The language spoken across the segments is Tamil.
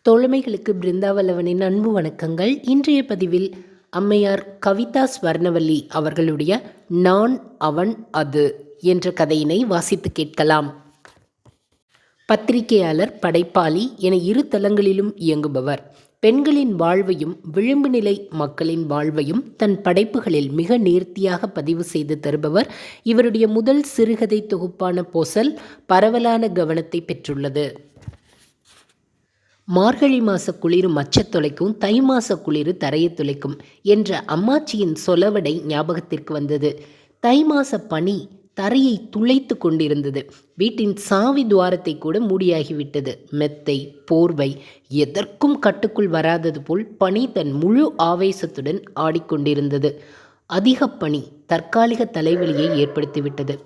தோழமைகளுக்கு பிருந்தாவல்லவனின் அன்பு வணக்கங்கள். இன்றைய பதிவில் அம்மையார் கவிதா ஸ்வர்ணவல்லி அவர்களுடைய நான் அவன் அது என்ற கதையினை வாசித்து கேட்கலாம். பத்திரிகையாளர், படைப்பாளி என இரு தளங்களிலும் இயங்குபவர். பெண்களின் வாழ்வையும் விளிம்பு நிலை மக்களின் வாழ்வையும் தன் படைப்புகளில் மிக நேர்த்தியாக பதிவு செய்து தருபவர். இவருடைய முதல் சிறுகதை தொகுப்பான பொசல் பரவலான கவனத்தை பெற்றுள்ளது. மார்கழி மாச குளிர் மச்சத் தொலைக்கும், தை மாச குளிர் தரையை துளைக்கும் என்ற அம்மாச்சியின் சொலவடை ஞாபகத்திற்கு வந்தது. தை மாச பனி தரையை துளைத்து கொண்டிருந்தது. வீட்டின் சாவி துவாரத்தை கூட மூடியாகிவிட்டது. மெத்தை, போர்வை எதற்கும் கட்டுக்குள் வராதது போல் பனி தன் முழு ஆவேசத்துடன் ஆடிக்கொண்டிருந்தது. அதிக பனி தற்காலிக தலைவலியை ஏற்படுத்திவிட்டது.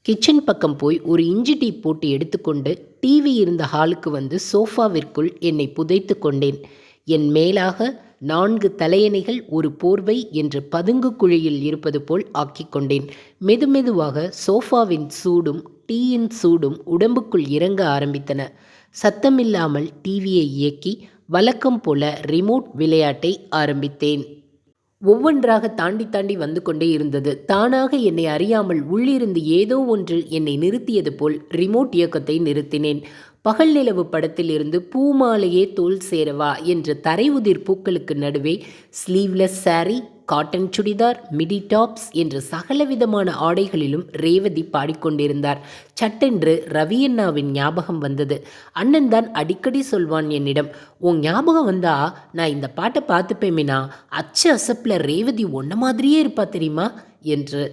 கிச்சன் பக்கம் போய் ஒரு இஞ்சி டீ போட்டு எடுத்துக்கொண்டு டிவி இருந்த ஹாலுக்கு வந்து சோஃபாவிற்குள் என்னை புதைத்து கொண்டேன். என் மேலாக 4 தலையணைகள் ஒரு போர்வை என்று பதுங்கு குழியில் இருப்பது போல் ஆக்கிக் கொண்டேன். மெதுமெதுவாக சோஃபாவின் சூடும் டீயின் சூடும் உடம்புக்குள் இறங்க ஆரம்பித்தன. சத்தமில்லாமல் டிவியை இயக்கி வழக்கம் போல ரிமோட் விளையாட்டை ஆரம்பித்தேன். ஒவ்வொன்றாக தாண்டி தாண்டி வந்து கொண்டே இருந்தது. தானாக என்னை அறியாமல் உள்ளிருந்து ஏதோ ஒன்று என்னை நிறுத்தியது போல் ரிமோட் இயக்கத்தை நிறுத்தினேன். பகல் நிலவு படத்தில் இருந்து பூமாலையே தோல் சேரவா என்ற தரை உதிர் பூக்களுக்கு நடுவே sleeveless sorry, cotton churidar, midi tops என்ற சகலவிதமான ஆடைகளிலும் ரேவதி பாடிக்கொண்டிருந்தார். சட்டென்று ரவி அண்ணாவின் ஞாபகம் வந்தது. அண்ணன் தான் அடிக்கடி சொல்வான் என்னிடம், உன் ஞாபகம் வந்தா நான் இந்த பாட்டை பார்த்துப்பேமேனா, அச்சு அசப்பில் ரேவதி ஒன்ன மாதிரியே இருப்பா தெரியுமா என்று.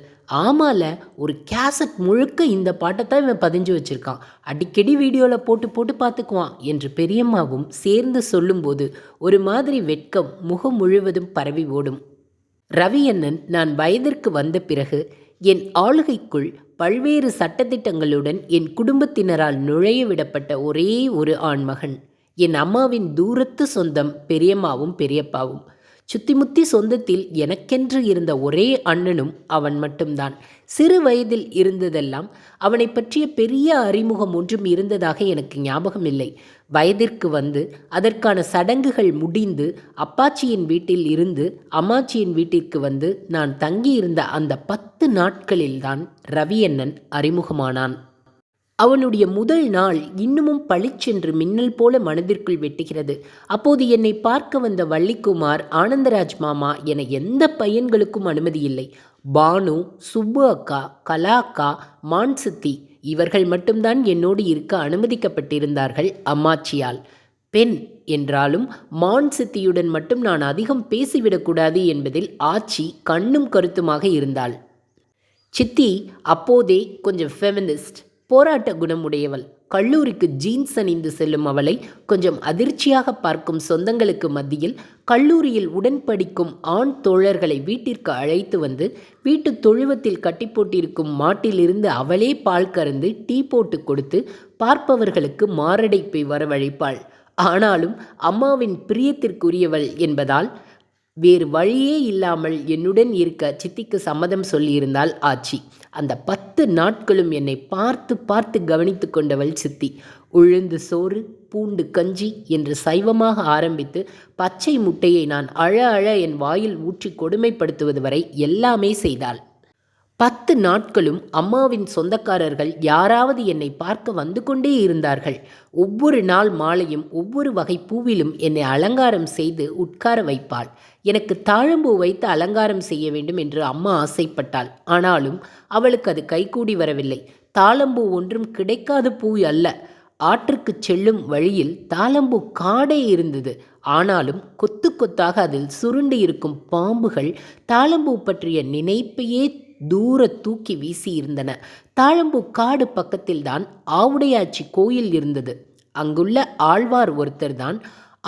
ஆமால, ஒரு கேசட் முழுக்க இந்த பாட்டை தான் இவன் பதிஞ்சு வச்சிருக்கான், அடிக்கடி வீடியோவில் போட்டு போட்டு பார்த்துக்குவான் என்று பெரியம்மாவும் சேர்ந்து சொல்லும்போது ஒரு மாதிரி வெட்கம் முகம் முழுவதும் பரவி ஓடும். ரவி அண்ணன் நான் வயதிற்கு வந்த பிறகு என் ஆளுகைக்குள் பல்வேறு சட்டத்திட்டங்களுடன் என் குடும்பத்தினரால் நுழைய விடப்பட்ட ஒரே ஒரு ஆண்மகன். என் அம்மாவின் தூரத்து சொந்தம் பெரியம்மாவும் பெரியப்பாவும். சுத்திமுத்தி சொந்தத்தில் எனக்கென்று இருந்த ஒரே அண்ணனும் அவன் மட்டும்தான். சிறு வயதில் இருந்ததெல்லாம் அவனை பற்றிய பெரிய அறிமுகம் ஒன்றும் இருந்ததாக எனக்கு ஞாபகம் இல்லை. வயதிற்கு வந்து அதற்கான சடங்குகள் முடிந்து அப்பாச்சியின் வீட்டில் இருந்து அம்மாச்சியின் வீட்டிற்கு வந்து நான் தங்கியிருந்த அந்த 10 நாட்களில்தான் ரவி அண்ணன் அறிமுகமானான். அவனுடைய முதல் நாள் இன்னமும் பளிச்சென்று மின்னல் போல மனதிற்குள் வெட்டுகிறது. அப்போது என்னை பார்க்க வந்த வள்ளிக்குமார், ஆனந்தராஜ் மாமா என எந்த பையன்களுக்கும் அனுமதி இல்லை. பானு, சுப்பு அக்கா, கலா அக்கா, மான்சித்தி இவர்கள் மட்டும்தான் என்னோடு இருக்க அனுமதிக்கப்பட்டிருந்தார்கள் அம்மாச்சியால். பெண் என்றாலும் மான்சித்தியுடன் மட்டும் நான் அதிகம் பேசிவிடக்கூடாது என்பதில் ஆச்சி கண்ணும் கருத்துமாக இருந்தாள். சித்தி அப்போதே கொஞ்சம் ஃபெமினிஸ்ட், போராட்ட குணமுடையவள். கல்லூரிக்கு ஜீன்ஸ் அணிந்து செல்லும் அவளை கொஞ்சம் அதிர்ச்சியாக பார்க்கும் சொந்தங்களுக்கு மத்தியில் கல்லூரியில் உடன் படிக்கும் ஆண் தோழர்களை வீட்டிற்கு அழைத்து வந்து வீட்டு தொழுவத்தில் கட்டி போட்டிருக்கும் மாட்டிலிருந்து அவளே பால் கறந்து டீ போட்டு கொடுத்து பார்ப்பவர்களுக்கு மாரடைப்பை வரவழைப்பாள். ஆனாலும் அம்மாவின் பிரியத்திற்குரியவள் என்பதால் வேறு வழியே இல்லாமல் என்னுடன் இருக்க சித்திக்கு சம்மதம் சொல்லியிருந்தாள் ஆச்சி. அந்த 10 நாட்களும் என்னை பார்த்து பார்த்து கவனித்து கொண்டவள் சித்தி. உளுந்து சோறு, பூண்டு கஞ்சி என்று சைவமாக ஆரம்பித்து பச்சை முட்டையை நான் அழ அழ என் வாயில் ஊற்றி கொடுமைப்படுத்துவது வரை எல்லாமே செய்தாள். 10 நாட்களும் அம்மாவின் சொந்தக்காரர்கள் யாராவது என்னை பார்க்க வந்து கொண்டே இருந்தார்கள். ஒவ்வொரு நாள் மாலையும் ஒவ்வொரு வகை பூவிலும் என்னை அலங்காரம் செய்து உட்கார வைப்பாள். எனக்கு தாழம்பூ வைத்து அலங்காரம் செய்ய வேண்டும் என்று அம்மா ஆசைப்பட்டாள். ஆனாலும் அவளுக்கு அது கைகூடி வரவில்லை. தாழம்பூ ஒன்றும் கிடைக்காத பூ அல்ல. ஆற்றுக்கு செல்லும் வழியில் தாழம்பூ காடே இருந்தது. ஆனாலும் கொத்து கொத்தாக அதில் சுருண்டு இருக்கும் பாம்புகள் தாழம்பூ பற்றிய நினைப்பையே தூர தூக்கி வீசி இருந்தன. தாழம்பூ காடு பக்கத்தில்தான் ஆவுடையாச்சி கோயில் இருந்தது. அங்குள்ள ஆழ்வார் ஒருத்தர் தான்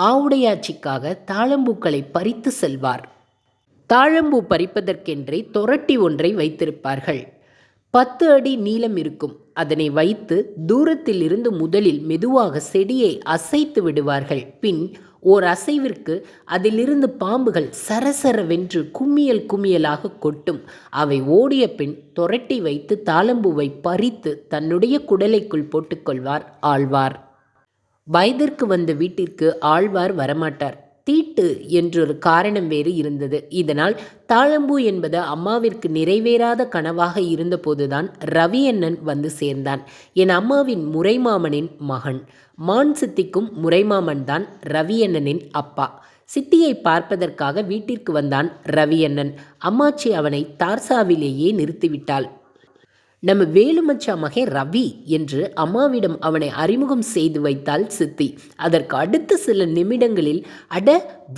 ஆவுடையாச்சிக்காக தாழம்பூக்களை பறித்து செல்வார். தாழம்பூ பறிப்பதற்கென்றே தொரட்டி ஒன்றை வைத்திருப்பார்கள். 10 அடி நீளம் இருக்கும். அதனை வைத்து தூரத்தில் இருந்து முதலில் மெதுவாக செடியை அசைத்து விடுவார்கள். பின் ஓர் அசைவிற்கு அதிலிருந்து பாம்புகள் சரசரவென்று கும்மியல் கும்மியலாக கொட்டும். அவை ஓடிய பின் தொரட்டி வைத்து தாழம்பூவை பறித்து தன்னுடைய குடலைக்குள் போட்டுக்கொள்வார் ஆழ்வார். வயதிற்கு வந்த வீட்டிற்கு ஆழ்வார் வரமாட்டார். தீட்டு என்றொரு காரணம் வேறு இருந்தது. இதனால் தாழம்பூ என்பது அம்மாவிற்கு நிறைவேறாத கனவாக இருந்தபோதுதான் ரவி அண்ணன் வந்து சேர்ந்தான். என் அம்மாவின் முறைமாமனின் மகன். மான் சித்திக்கும் முறைமாமன் தான் ரவி அண்ணனின் அப்பா. சித்தியை பார்ப்பதற்காக வீட்டிற்கு வந்தான் ரவி அண்ணன். அம்மாச்சி அவனை தார்சாவிலேயே நிறுத்திவிட்டாள். நம்ம வேலுமச்சா மகன் ரவி என்று அம்மாவிடம் அவனை அறிமுகம் செய்து வைத்தாள் சித்தி. அதற்கு அடுத்த சில நிமிடங்களில், அட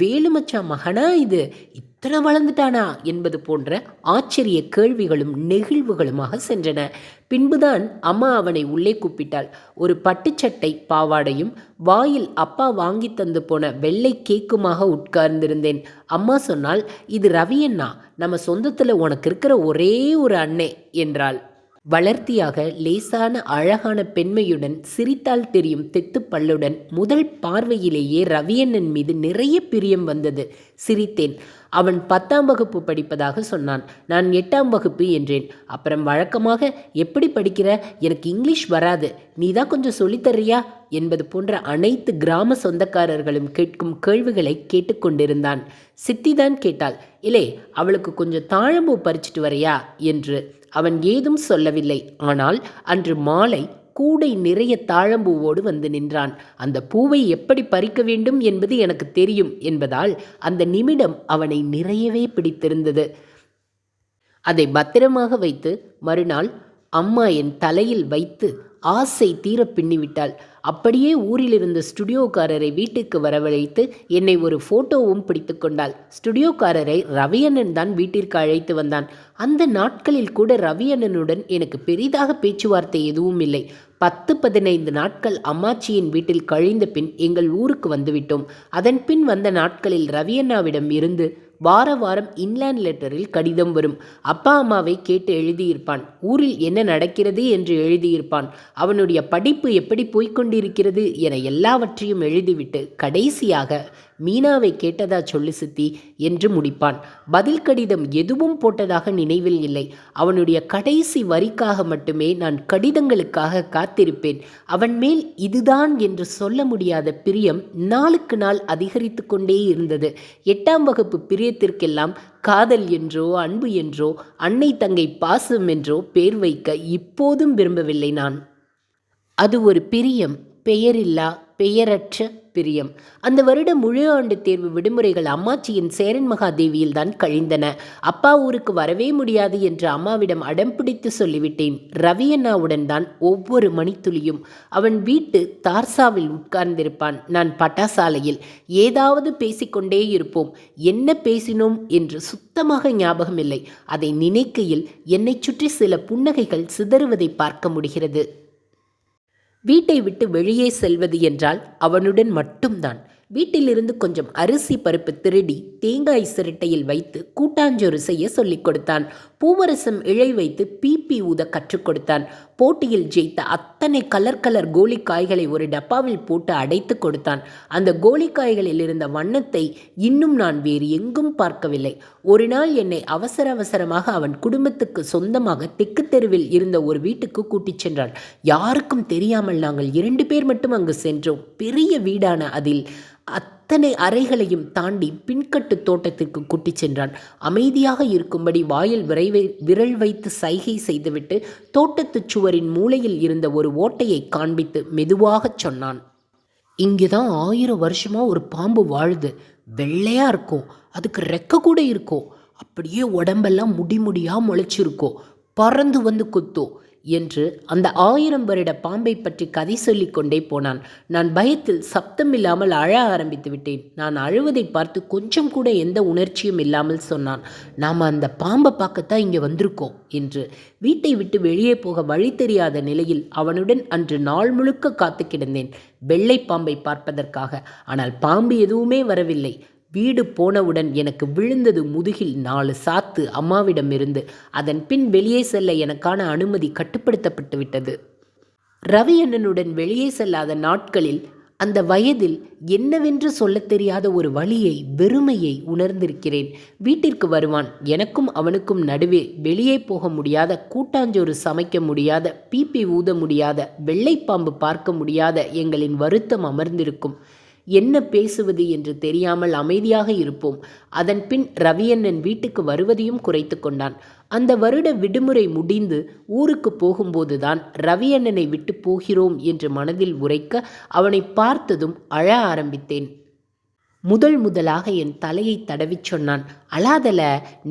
வேலுமச்சா மகனா இது, இத்தனை வளர்ந்துட்டானா என்பது போன்ற ஆச்சரிய கேள்விகளும் நெகிழ்வுகளுமாக சென்றன. பின்புதான் அம்மா அவனை உள்ளே கூப்பிட்டாள். ஒரு பட்டுச்சட்டை பாவாடையும் வாயில் அப்பா வாங்கி தந்து போன வெள்ளை கேக்குமாக உட்கார்ந்திருந்தேன். அம்மா சொன்னால், இது ரவி அண்ணா, நம்ம சொந்தத்தில் உனக்கு இருக்கிற ஒரே ஒரு அண்ணே என்றாள். வளர்த்தியாக லேசான அழகான பெண்மையுடன் சிரித்தால் தெரியும் தெத்து பல்லுடன் முதல் பார்வையிலேயே ரவியண்ணன் மீது நிறைய பிரியம் வந்தது. சிரித்தேன். அவன் 10ஆம் வகுப்பு படிப்பதாக சொன்னான். நான் 8ஆம் வகுப்பு என்றேன். அப்புறம் வழக்கமாக, எப்படி படிக்கிற, எனக்கு இங்கிலீஷ் வராது, நீ தான் கொஞ்சம் சொல்லித்தர்றியா என்பது போன்ற அனைத்து கிராம சொந்தக்காரர்களும் கேட்கும் கேள்விகளை கேட்டுக்கொண்டிருந்தான். சித்திதான் கேட்டாள், இலே அவளுக்கு கொஞ்சம் தாழம்பூ பறிச்சிட்டு வரையா என்று. அவன் ஏதும் சொல்லவில்லை. ஆனால் அன்று மாலை கூடை நிறைய தாழம்பூவோடு வந்து நின்றான். அந்த பூவை எப்படி பறிக்க வேண்டும் என்பது எனக்கு தெரியும் என்பதால் அந்த நிமிடம் அவனை நிறையவே பிடித்திருந்தது. அதை பத்திரமாக வைத்து மறுநாள் அம்மா என் தலையில் வைத்து ஆசை தீர பின்னிவிட்டாள். அப்படியே ஊரில் இருந்த ஸ்டுடியோக்காரரை வீட்டுக்கு வரவழைத்து என்னை ஒரு ஃபோட்டோவும் பிடித்து கொண்டாள். ஸ்டுடியோக்காரரை ரவியண்ணன் தான் வீட்டிற்கு அழைத்து வந்தான். அந்த நாட்களில் கூட ரவியண்ணனுடன் எனக்கு பெரிதாக பேச்சுவார்த்தை எதுவும் இல்லை. 10-15 நாட்கள் அம்மாச்சியின் வீட்டில் கழிந்த பின் எங்கள் ஊருக்கு வந்துவிட்டோம். அதன் பின் வந்த நாட்களில் ரவியண்ணாவிடம் இருந்து வார வாரம் இன்லேண்ட் லெட்டரில் கடிதம் வரும். அப்பா அம்மாவை கேட்டு எழுதியிருப்பான். ஊரில் என்ன நடக்கிறது என்று எழுதியிருப்பான். அவனுடைய படிப்பு எப்படி போய்கொண்டிருக்கிறது என எல்லாவற்றையும் எழுதிவிட்டு கடைசியாக, மீனாவை கேட்டதா சொல்லு சித்தி என்று முடிப்பான். பதில் கடிதம் எதுவும் போட்டதாக நினைவில் இல்லை. அவனுடைய கடைசி வரிக்காக மட்டுமே நான் கடிதங்களுக்காக காத்திருப்பேன். அவன் மேல் இதுதான் என்று சொல்ல முடியாத பிரியம் நாளுக்கு நாள் அதிகரித்து கொண்டே இருந்தது. 8ஆம் வகுப்பு பிரியத்திற்கெல்லாம் காதல் என்றோ அன்பு என்றோ அன்னை தங்கை பாசம் என்றோ பேர் வைக்க இப்போதும் விரும்பவில்லை நான். அது ஒரு பிரியம், பெயரில்லா பெயரற்ற பிரியம். அந்த வருடம் முழு ஆண்டு தேர்வு விடுமுறைகள் அம்மாச்சியின் சேரன் மகாதேவியில் தான் கழிந்தன. அப்பா ஊருக்கு வரவே முடியாது என்று அம்மாவிடம் அடம் பிடித்து சொல்லிவிட்டேன். ரவியண்ணாவுடன் தான் ஒவ்வொரு மணித்துளியும். அவன் வீட்டு தார்சாவில் உட்கார்ந்திருப்பான். நான் பட்டாசாலையில். ஏதாவது பேசிக்கொண்டே இருப்போம். என்ன பேசினோம் என்று சுத்தமாக ஞாபகம் இல்லை. அதை நினைக்கையில் என்னை சுற்றி சில புன்னகைகள் சிதறுவதை பார்க்க முடிகிறது. வீட்டை விட்டு வெளியே செல்வது என்றால் அவனுடன் மட்டும்தான். வீட்டிலிருந்து கொஞ்சம் அரிசி பருப்பு திருடி தேங்காய் சிரட்டையில் வைத்து கூட்டாஞ்சோறு செய்ய சொல்லிக் கொடுத்தான். பூவரசம் இழை வைத்து பீப்பி ஊத கற்றுக் கொடுத்தான். போட்டியில் ஜெயித்த அத்தனை கலர் கலர் கோலிக்காய்களை ஒரு டப்பாவில் போட்டு அடைத்து கொடுத்தான். அந்த கோலிக்காய்களில் இருந்த வண்ணத்தை இன்னும் நான் வேறு எங்கும் பார்க்கவில்லை. ஒரு நாள் என்னை அவசர அவசரமாக அவன் குடும்பத்துக்கு சொந்தமாக தெற்கு தெருவில் இருந்த ஒரு வீட்டுக்கு கூட்டிச் சென்றான். யாருக்கும் தெரியாமல் நாங்கள் 2 பேர் மட்டும் அங்கு சென்றோம். பெரிய வீடான அதில் அத்தனை அறைகளையும் தாண்டி பின்கட்டு தோட்டத்திற்கு கூட்டிச் சென்றான். அமைதியாக இருக்கும்படி வாயில் விரல் வைத்து சைகை செய்துவிட்டு தோட்டத்து சுவரின் மூலையில் இருந்த ஒரு ஓட்டையை காண்பித்து மெதுவாகச் சொன்னான். இங்கேதான் 1000 வருஷமா ஒரு பாம்பு வாழுது. வெள்ளையா இருக்கும், அதுக்கு ரெக்க கூட இருக்கும், அப்படியே உடம்பெல்லாம் முடியா முளைச்சிருக்கோ, பறந்து வந்து குத்தோ என்று அந்த 1000 வருட பாம்பை பற்றி கதை சொல்லிக் கொண்டே போனான். நான் பயத்தில் சப்தமில்லாமல் அழ ஆரம்பித்து விட்டேன். நான் அழுவதை பார்த்து கொஞ்சம் கூட எந்த உணர்ச்சியும் இல்லாமல் சொன்னான், நாம் அந்த பாம்பை பார்க்கத்தான் இங்கே வந்திருக்கோம் என்று. வீட்டை விட்டு வெளியே போக வழி தெரியாத நிலையில் அவனுடன் அன்று நாள் முழுக்க காத்து கிடந்தேன், வெள்ளை பாம்பை பார்ப்பதற்காக. ஆனால் பாம்பு எதுவுமே வரவில்லை. வீடு போனவுடன் எனக்கு விழுந்தது முதுகில் 4 சாத்து அம்மாவிடம் இருந்து. அதன் பின் வெளியே செல்ல எனக்கான அனுமதி கட்டுப்படுத்தப்பட்டு விட்டது. ரவி அண்ணனுடன் வெளியே செல்லாத நாட்களில் அந்த வயதில் என்னவென்று சொல்லத் தெரியாத ஒரு வலியை, வெறுமையை உணர்ந்திருக்கிறேன். வீட்டிற்கு வருவான். எனக்கும் அவனுக்கும் நடுவே வெளியே போக முடியாத, கூட்டாஞ்சோறு சமைக்க முடியாத, பீப்பி ஊத முடியாத, வெள்ளைப்பாம்பு பார்க்க முடியாத எங்களின் வருத்தம் அமர்ந்திருக்கும். என்ன பேசுவது என்று தெரியாமல் அமைதியாக இருப்போம். அதன்பின் ரவியண்ணன் வீட்டுக்கு வருவதையும் குறைத்து கொண்டான். அந்த வருட விடுமுறை முடிந்து ஊருக்கு போகும்போதுதான் ரவியண்ணனை விட்டு போகிறோம் என்று மனதில் உரைக்க அவனை பார்த்ததும் அழ ஆரம்பித்தேன். முதலாக என் தலையை தடவிச் சொன்னான், அழாதல,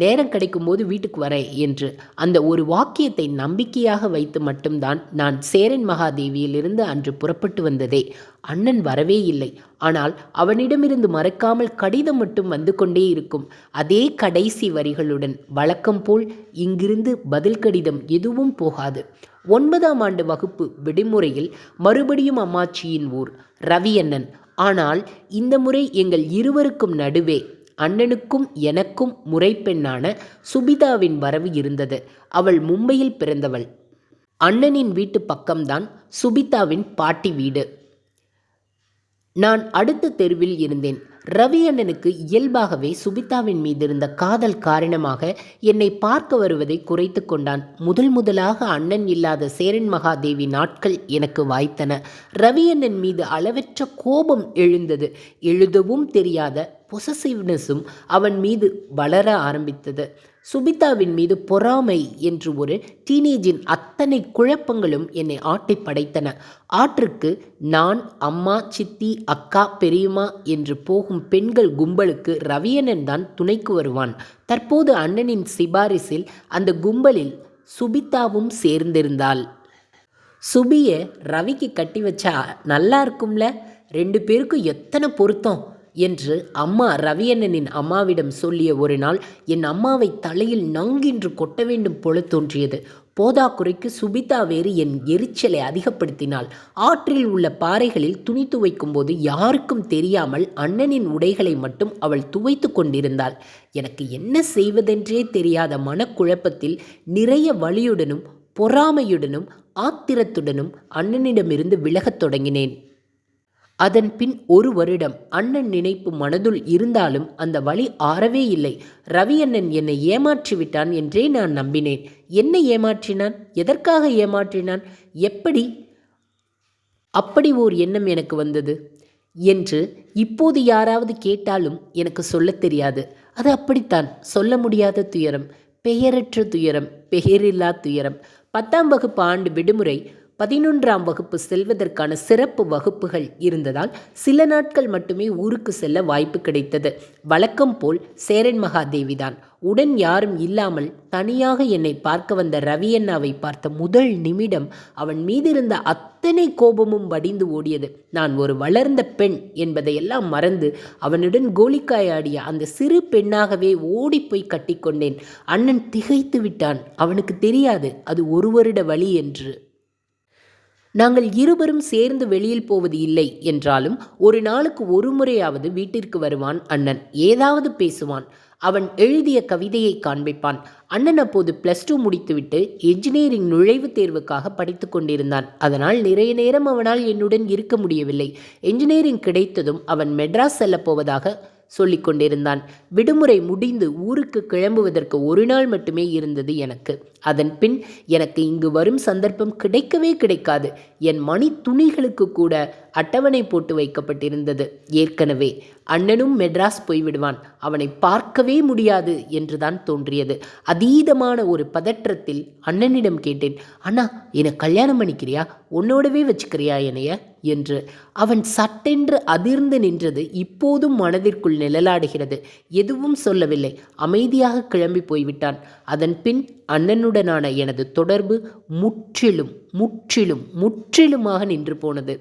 நேரம் கிடைக்கும்போது வீட்டுக்கு வரேன் என்று. அந்த ஒரு வாக்கியத்தை நம்பிக்கையாக வைத்து மட்டும்தான் நான் சேரன் மகாதேவியிலிருந்து அன்று புறப்பட்டு வந்ததே. அண்ணன் வரவே இல்லை. ஆனால் அவனிடமிருந்து மறக்காமல் கடிதம் மட்டும் வந்து கொண்டே இருக்கும். அதே கடைசி வரிகளுடன். வழக்கம் போல் இங்கிருந்து பதில் கடிதம் எதுவும் போகாது. 9ஆம் ஆண்டு வகுப்பு விடுமுறையில் மறுபடியும் அம்மாச்சியின் ஊர், ரவியண்ணன். ஆனால் இந்த முறை எங்கள் இருவருக்கும் நடுவே அண்ணனுக்கும் எனக்கும் முறைப்பெண்ணான சுபிதாவின் வரவு இருந்தது. அவள் மும்பையில் பிறந்தவள். அண்ணனின் வீட்டு பக்கம்தான் சுபிதாவின் பாட்டி வீடு. நான் அடுத்த தெருவில் இருந்தேன். ரவி அண்ணனுக்கு இயல்பாகவே சுபிதாவின் மீது இருந்த காதல் காரணமாக என்னை பார்க்க வருவதை குறைத்து கொண்டான். முதலாக அண்ணன் இல்லாத சேரன் மகாதேவி நாட்கள் எனக்கு வாய்த்தன. ரவி அண்ணன் மீது அளவற்ற கோபம் எழுந்தது. எழுதவும் தெரியாத பொசசிவ்னஸும் அவன் மீது வளர ஆரம்பித்தது. சுபிதாவின் மீது பொறாமை என்று ஒரு டீனேஜின் அத்தனை குழப்பங்களும் என்னை ஆட்டி படைத்தன. ஆற்றுக்கு நான், அம்மா, சித்தி, அக்கா, பெரியம்மா என்று போகும் பெண்கள் கும்பலுக்கு ரவியண்ணன் தான் துணைக்கு வருவான். தற்போது அண்ணனின் சிபாரிசில் அந்த கும்பலில் சுபிதாவும் சேர்ந்திருந்தாள். சுபிய ரவிக்கு கட்டி வச்சா நல்லா இருக்கும்ல, 2 பேருக்கும் எத்தனை பொருத்தம் என்று அம்மா ரவியண்ணனின் அம்மாவிடம் சொல்லிய ஒரு நாள் என் அம்மாவை தலையில் நங்கென்று கொட்ட வேண்டும் போல தோன்றியது. போதாக்குறைக்கு சுபிதா வேறு என் எரிச்சலை அதிகப்படுத்தினாள். ஆற்றில் உள்ள பாறைகளில் துணி துவைக்கும் போது யாருக்கும் தெரியாமல் அண்ணனின் உடைகளை மட்டும் அவள் துவைத்து கொண்டிருந்தாள். எனக்கு என்ன செய்வதென்றே தெரியாத மனக்குழப்பத்தில் நிறைய வலியுடனும் பொறாமையுடனும் ஆத்திரத்துடனும் அண்ணனிடமிருந்து விலகத் தொடங்கினேன். அதன் பின் 1 வருடம் அண்ணன் நினைப்பு மனதுள் இருந்தாலும் அந்த வழி ஆறவே இல்லை. ரவி அண்ணன் என்னை ஏமாற்றிவிட்டான் என்றே நான் நம்பினேன். என்ன ஏமாற்றினான்? எதற்காக ஏமாற்றினான்? எப்படி அப்படி ஓர் எண்ணம் எனக்கு வந்தது என்று இப்போது யாராவது கேட்டாலும் எனக்கு சொல்லத் தெரியாது. அது அப்படித்தான், சொல்ல முடியாத துயரம், பெயரற்ற துயரம், பெயரில்லா துயரம். 10ஆம் வகுப்பு ஆண்டு விடுமுறை 11ஆம் வகுப்பு செல்வதற்கான சிறப்பு வகுப்புகள் இருந்ததால் சில நாட்கள் மட்டுமே ஊருக்கு செல்ல வாய்ப்பு கிடைத்தது. வழக்கம் போல் சேரன் மகாதேவிதான். உடன் யாரும் இல்லாமல் தனியாக என்னை பார்க்க வந்த ரவியண்ணாவை பார்த்த முதல் நிமிடம் அவன் மீதிருந்த அத்தனை கோபமும் வடிந்து ஓடியது. நான் ஒரு வளர்ந்த பெண் என்பதையெல்லாம் மறந்து அவனுடன் கோலிக்காய் ஆடிய அந்த சிறு பெண்ணாகவே ஓடிப்போய் கட்டிக்கொண்டேன். அண்ணன் திகைத்து விட்டான். அவனுக்கு தெரியாது அது 1 வருட வழி என்று. நாங்கள் இருவரும் சேர்ந்து வெளியில் போவது இல்லை என்றாலும் ஒரு நாளுக்கு 1 முறையாவது வீட்டிற்கு வருவான் அண்ணன். ஏதாவது பேசுவான். அவன் எழுதிய கவிதையை காண்பிப்பான். அண்ணன் அப்போது +2 முடித்துவிட்டு என்ஜினியரிங் நுழைவுத் தேர்வுக்காக படித்து கொண்டிருந்தான். அதனால் நிறைய நேரம் அவனால் என்னுடன் இருக்க முடியவில்லை. என்ஜினியரிங் கிடைத்ததும் அவன் மெட்ராஸ் செல்லப் போவதாக சொல்லிக் கொண்டிருந்தான். விடுமுறை முடிந்து ஊருக்கு கிளம்புவதற்கு 1 நாள் மட்டுமே இருந்தது எனக்கு. அதன் பின் எனக்கு இங்கு வரும் சந்தர்ப்பம் கிடைக்கவே கிடைக்காது. என் மணி துணிகளுக்கு கூட அட்டவணை போட்டு வைக்கப்பட்டிருந்தது. ஏற்கனவே அண்ணனும் மெட்ராஸ் போய்விடுவான். அவனை பார்க்கவே முடியாது என்றுதான் தோன்றியது. அதீதமான ஒரு பதற்றத்தில் அண்ணனிடம் கேட்டேன், அண்ணா, என்னை கல்யாணம் பண்ணிக்கிறியா? உன்னோடவே வச்சுக்கிறியா என்னைய என்று. அவன் சட்டென்று அதிர்ந்து நின்றது இப்போதும் மனதிற்குள் நிழலாடுகிறது. எதுவும் சொல்லவில்லை. அமைதியாக கிளம்பி போய்விட்டான். அதன் பின் அண்ணனுடனான எனது தொடர்பு முற்றிலுமாக நின்று போனது.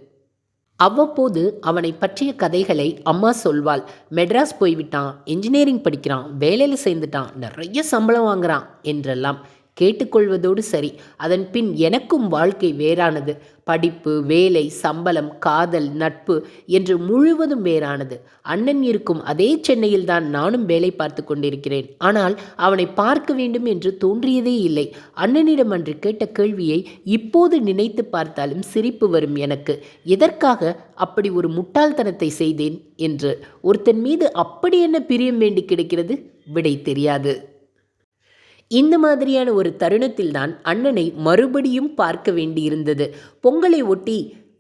அவ்வப்போது அவனை பற்றிய கதைகளை அம்மா சொல்வாள். மெட்ராஸ் போய்விட்டான், என்ஜினியரிங் படிக்கிறான், வேலையில் சேர்ந்துட்டான், நிறைய சம்பளம் வாங்குறான் என்றெல்லாம். கேட்டுக்கொள்வதோடு சரி. அதன் பின் எனக்கும் வாழ்க்கை வேறானது. படிப்பு, வேலை, சம்பளம், காதல், நட்பு என்று முழுவதும் வேறானது. அண்ணன் இருக்கும் அதே சென்னையில் தான் நானும் வேலை பார்த்து கொண்டிருக்கிறேன். ஆனால் அவனை பார்க்க வேண்டும் என்று தோன்றியதே இல்லை. அண்ணனிடம் அன்று கேட்ட கேள்வியை இப்போது நினைத்து பார்த்தாலும் சிரிப்பு வரும் எனக்கு. எதற்காக அப்படி ஒரு முட்டாள்தனத்தை செய்தேன் என்று. ஒருத்தன் மீது அப்படி என்ன பிரியம் வேண்டி கிடக்கிறது? விடை தெரியாது. இந்த மாதிரியான ஒரு தருணத்தில்தான் அண்ணனை மறுபடியும் பார்க்க வேண்டியிருந்தது. பொங்கலை ஒட்டி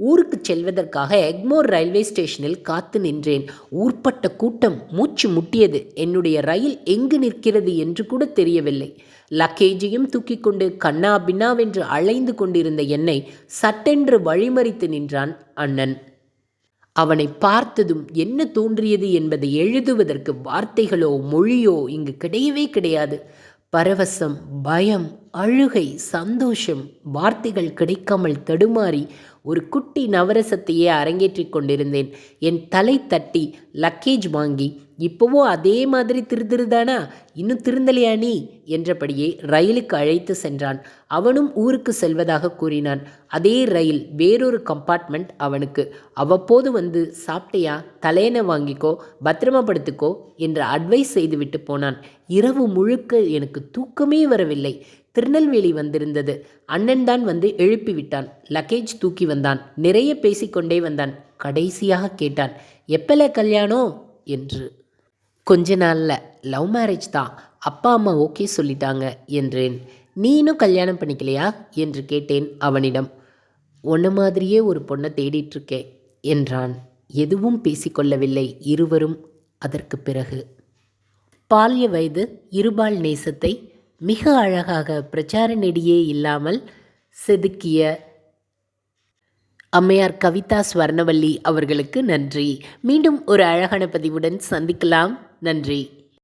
ஊருக்கு செல்வதற்காக எக்மோர் ரயில்வே ஸ்டேஷனில் காத்து நின்றேன். ஊர்ப்பட்ட கூட்டம், மூச்சு முட்டியது. என்னுடைய ரயில் எங்கு நிற்கிறது என்று கூட தெரியவில்லை. லக்கேஜையும் தூக்கி கொண்டு கண்ணா பின்னாவென்று அலைந்து கொண்டிருந்த என்னை சட்டென்று வழிமறித்து நின்றான் அண்ணன். அவனை பார்த்ததும் என்ன தோன்றியது என்பதை எழுதுவதற்கு வார்த்தைகளோ மொழியோ இங்கு கிடையவே கிடையாது. பரவசம், பயம், அழுகை, சந்தோஷம், வார்த்தைகள் கிடைக்காமல் தடுமாறி ஒரு குட்டி நவரசத்தையே அரங்கேற்றிக் கொண்டிருந்தேன். என் தலை தட்டி லக்கேஜ் வாங்கி, இப்போவோ அதே மாதிரி திருதிருதானா, இன்னும் திருந்தலையா நீ என்றபடியே ரயிலுக்கு அழைத்து சென்றான். அவனும் ஊருக்கு செல்வதாக கூறினான். அதே ரயில், வேறொரு கம்பார்ட்மெண்ட் அவனுக்கு. அவ்வப்போது வந்து சாப்பிட்டையா, தலையணை வாங்கிக்கோ, பத்திரமா படுத்துக்கோ என்று அட்வைஸ் செய்துவிட்டு போனான். இரவு முழுக்க எனக்கு தூக்கமே வரவில்லை. திருநெல்வேலி வந்திருந்தது. அண்ணன் தான் வந்து எழுப்பிவிட்டான். லக்கேஜ் தூக்கி வந்தான். நிறைய பேசிக்கொண்டே வந்தான். கடைசியாக கேட்டான், எப்பல கல்யாணம் என்று. கொஞ்ச நாளில். லவ் மேரேஜ் தான். அப்பா அம்மா ஓகே சொல்லிட்டாங்க என்றேன். நீ இன்னும் கல்யாணம் பண்ணிக்கலையா என்று கேட்டேன் அவனிடம். உன்ன மாதிரியே ஒரு பொண்ணை தேடிட்டுருக்கேன் என்றான். எதுவும் பேசிக்கொள்ளவில்லை இருவரும். அதற்கு பிறகு பால்ய வயது இருபால் நேசத்தை மிக அழகாக பிரச்சார நெடியே இல்லாமல் செதுக்கிய அம்மையார் கவிதா ஸ்வர்ணவல்லி அவர்களுக்கு நன்றி. மீண்டும் ஒரு அழகான பதிவுடன் சந்திக்கலாம். நன்றி.